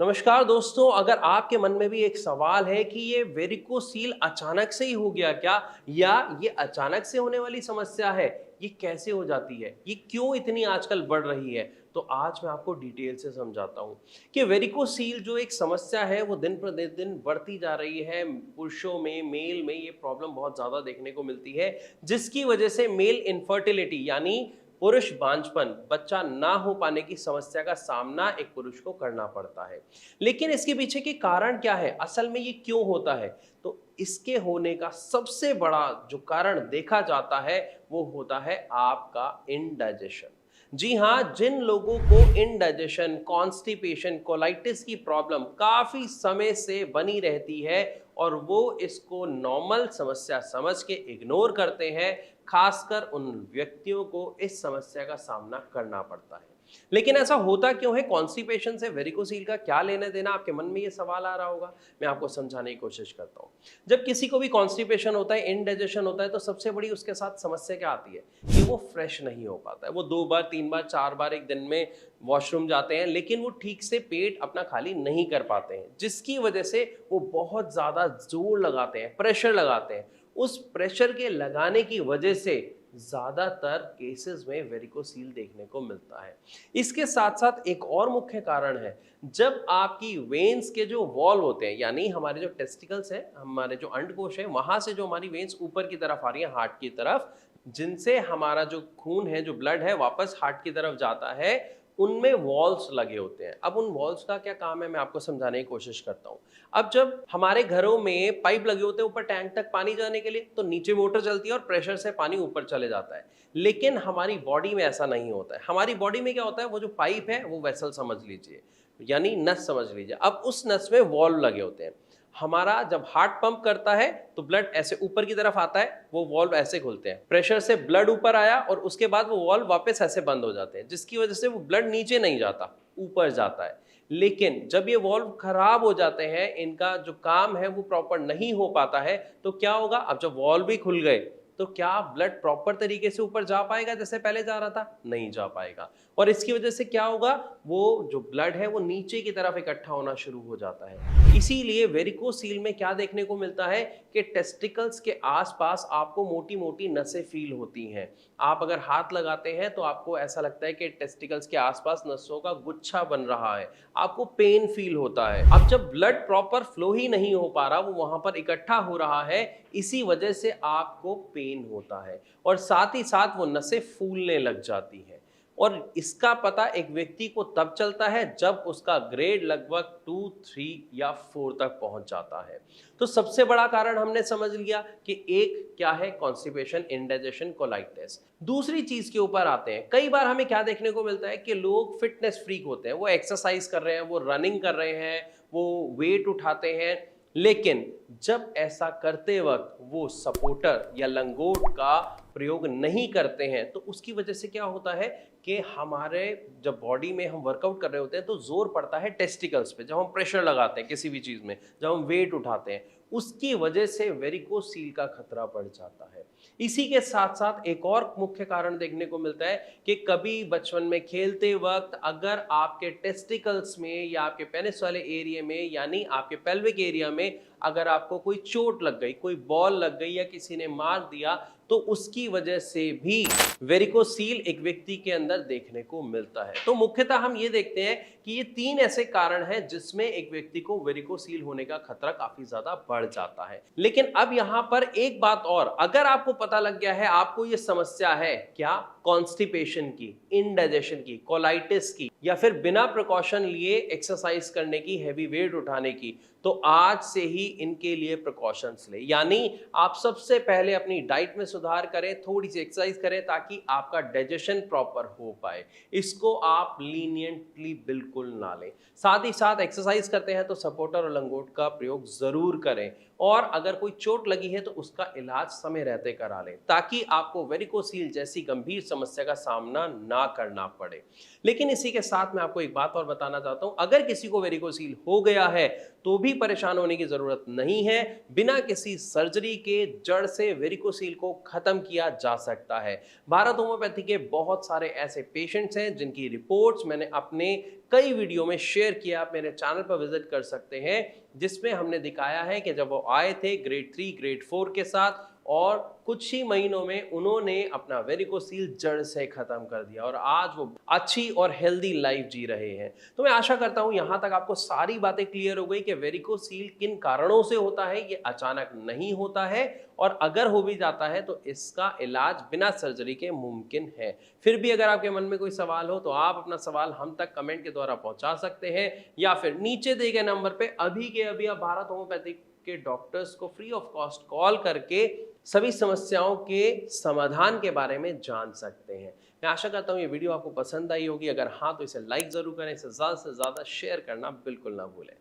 नमस्कार दोस्तों, अगर आपके मन में भी एक सवाल है कि ये वेरिकोसील अचानक से ही हो गया क्या, या ये अचानक से होने वाली समस्या है, ये कैसे हो जाती है, ये क्यों इतनी आजकल बढ़ रही है, तो आज मैं आपको डिटेल से समझाता हूँ कि वेरिकोसील जो एक समस्या है वो दिन प्रतिदिन बढ़ती जा रही है। पुरुषों में, मेल में ये प्रॉब्लम बहुत ज़्यादा देखने को मिलती है, जिसकी वजह से मेल इनफर्टिलिटी यानी पुरुष बांझपन, बच्चा ना हो पाने की समस्या का सामना एक पुरुष को करना पड़ता है। लेकिन इसके पीछे के कारण क्या है, असल में ये क्यों होता है? तो इसके होने का सबसे बड़ा जो कारण देखा जाता है वो होता है आपका इनडाइजेशन। जी हाँ, जिन लोगों को इनडाइजेशन, कॉन्स्टिपेशन, कोलाइटिस की प्रॉब्लम काफी समय से बनी रहती है और वो इसको नॉर्मल समस्या समझ के इग्नोर करते हैं, खासकर उन व्यक्तियों को इस समस्या का सामना करना पड़ता है। लेकिन ऐसा होता क्यों है? कॉन्स्टिपेशन से वेरिकोसील का क्या लेना देना? आपके मन में ये सवाल आ रहा होगा। मैं आपको समझाने की कोशिश करता हूँ। जब किसी को भी कॉन्स्टिपेशन होता है, इनडाइजेशन होता है, तो सबसे बड़ी उसके साथ समस्या क्या आती है कि वो फ्रेश नहीं हो पाता है। वो 2 बार, 3 बार, 4 बार एक दिन में वॉशरूम जाते हैं, लेकिन वो ठीक से पेट अपना खाली नहीं कर पाते हैं, जिसकी वजह से वो बहुत ज़्यादा जोर लगाते हैं, प्रेशर लगाते हैं। उस प्रेशर के लगाने की वजह से ज़्यादातर केसेस में वेरिकोसील देखने को मिलता है। इसके साथ साथ एक और मुख्य कारण है, जब आपकी वेन्स के जो वॉल होते हैं, यानी हमारे जो टेस्टिकल्स हैं, हमारे जो अंडकोश है, वहां से जो हमारी वेन्स ऊपर की तरफ आ रही है हार्ट की तरफ, जिनसे हमारा जो खून है, जो ब्लड है, वापस हार्ट की तरफ जाता है, उनमें वॉल्स लगे होते हैं। अब उन वॉल्स का क्या काम है, मैं आपको समझाने की कोशिश करता हूँ। अब जब हमारे घरों में पाइप लगे होते हैं ऊपर टैंक तक पानी जाने के लिए, तो नीचे मोटर चलती है और प्रेशर से पानी ऊपर चले जाता है। लेकिन हमारी बॉडी में ऐसा नहीं होता है। हमारी बॉडी में क्या होता है, वो जो पाइप है वो वेसल समझ लीजिए, यानी नस समझ लीजिए। अब उस नस में वॉल्व लगे होते हैं। हमारा जब हार्ट पंप करता है तो ब्लड ऐसे ऊपर की तरफ आता है, वो वॉल्व ऐसे खुलते हैं, प्रेशर से ब्लड ऊपर आया और उसके बाद वो वॉल्व वापस ऐसे बंद हो जाते हैं, जिसकी वजह से वो ब्लड नीचे नहीं जाता, ऊपर जाता है। लेकिन जब ये वॉल्व खराब हो जाते हैं, इनका जो काम है वो प्रॉपर नहीं हो पाता है, तो क्या होगा? अब जब वॉल्व भी खुल गए तो क्या ब्लड प्रॉपर तरीके से ऊपर जा पाएगा जैसे पहले जा रहा था? नहीं जा पाएगा। और इसकी वजह से क्या होगा? वो जो ब्लड है वो नीचे की तरफ इकट्ठा होना शुरू हो जाता है। इसीलिए वेरिकोसील में क्या देखने को मिलता है कि टेस्टिकल्स के आसपास आपको मोटी मोटी नसें फील होती हैं। आप अगर हाथ लगाते हैं तो आपको ऐसा लगता है कि टेस्टिकल्स के आसपास नसों का गुच्छा बन रहा है, आपको पेन फील होता है। अब जब ब्लड प्रॉपर फ्लो ही नहीं हो पा रहा, वो वहां पर इकट्ठा हो रहा है, इसी वजह से आपको पेन होता है और साथ ही साथ वो नसें फूलने लग जाती हैं। और इसका पता एक व्यक्ति को तब चलता है जब उसका ग्रेड लगभग 2, 3 या 4 तक पहुंच जाता है। तो सबसे बड़ा कारण हमने समझ लिया कि एक क्या है, कॉन्स्टिपेशन, इंडाइजेशन, कोलाइटिस। दूसरी चीज के ऊपर आते हैं। कई बार हमें क्या देखने को मिलता है कि लोग फिटनेस फ्रीक होते हैं, वो एक्सरसाइज कर रहे हैं, वो रनिंग कर रहे हैं, वो वेट उठाते हैं, लेकिन जब ऐसा करते वक्त वो सपोर्टर या लंगोट का प्रयोग नहीं करते हैं, तो उसकी वजह से क्या होता है कि हमारे जब बॉडी में हम वर्कआउट कर रहे होते हैं तो जोर पड़ता है टेस्टिकल्स पे, जब हम प्रेशर लगाते हैं किसी भी चीज में, जब हम वेट उठाते हैं, उसकी वजह से वेरिकोसील का खतरा बढ़ जाता है। इसी के साथ साथ एक और मुख्य कारण देखने को मिलता है कि कभी बचपन में खेलते वक्त अगर आपके टेस्टिकल्स में या आपके पेनिस वाले एरिया में, यानी आपके पेल्विक एरिया में, अगर आपको कोई चोट लग गई, कोई बॉल लग गई या किसी ने मार दिया, तो उसकी वजह से भी वेरिकोसील एक व्यक्ति के अंदर देखने को मिलता है। तो मुख्यतः हम ये देखते हैं कि ये 3 ऐसे कारण हैं जिसमें एक व्यक्ति को वेरिकोसील होने का खतरा काफी ज्यादा बढ़ जाता है। लेकिन अब यहां पर एक बात और, अगर आपको पता लग गया है आपको ये समस्या है, क्या? कॉन्स्टिपेशन की, इनडाइजेशन की, कोलाइटिस की, या फिर बिना प्रिकॉशन लिए एक्सरसाइज करने की, हैवी वेट उठाने की, तो आज से ही इनके लिए प्रिकॉशंस ले। यानी आप सबसे पहले अपनी डाइट में सुधार करें, थोड़ी सी एक्सरसाइज करें ताकि आपका डाइजेशन प्रॉपर हो पाए। इसको आप लीनियंटली बिल्कुल ना लें। साथ ही साथ एक्सरसाइज करते हैं तो सपोर्टर और लंगोट का प्रयोग जरूर करें, और अगर कोई चोट लगी है तो उसका इलाज समय रहते करा लें, ताकि आपको वेरिकोसील जैसी गंभीर समस्या का सामना ना करना पड़े। लेकिन इसी के साथ मैं आपको एक बात और बताना चाहता हूं, अगर किसी को वेरिकोसील हो गया है तो भी परेशान होने की जरूरत नहीं है। बिना किसी सर्जरी के जड़ से वेरिकोसील को खत्म किया जा सकता है। भारत होम्योपैथी के बहुत सारे ऐसे पेशेंट्स हैं जिनकी रिपोर्ट्स मैंने अपने कई वीडियो में शेयर किया, आप मेरे चैनल पर विजिट कर सकते हैं, जिसमें हमने दिखाया है कि जब वो आए थे ग्रेड 3 ग्रेड 4 के साथ और कुछ ही महीनों में उन्होंने अपना वेरिकोसील जड़ से खत्म कर दिया और आज वो अच्छी और हेल्दी लाइफ जी रहे हैं। तो मैं आशा करता हूं यहां तक आपको सारी बातें क्लियर हो गई कि वेरिकोसील किन कारणों से होता है, ये अचानक नहीं होता है और अगर हो भी जाता है तो इसका इलाज बिना सर्जरी के मुमकिन है। फिर भी अगर आपके मन में कोई सवाल हो तो आप अपना सवाल हम तक कमेंट के द्वारा पहुंचा सकते हैं या फिर नीचे दिए गए नंबर पे अभी के अभी आप भारत होम्योपैथी के डॉक्टर्स को फ्री ऑफ कॉस्ट कॉल करके सभी समस्याओं के समाधान के बारे में जान सकते हैं। मैं आशा करता हूं ये वीडियो आपको पसंद आई होगी। अगर हाँ तो इसे लाइक जरूर करें, इसे ज्यादा से ज्यादा शेयर करना बिल्कुल ना भूलें।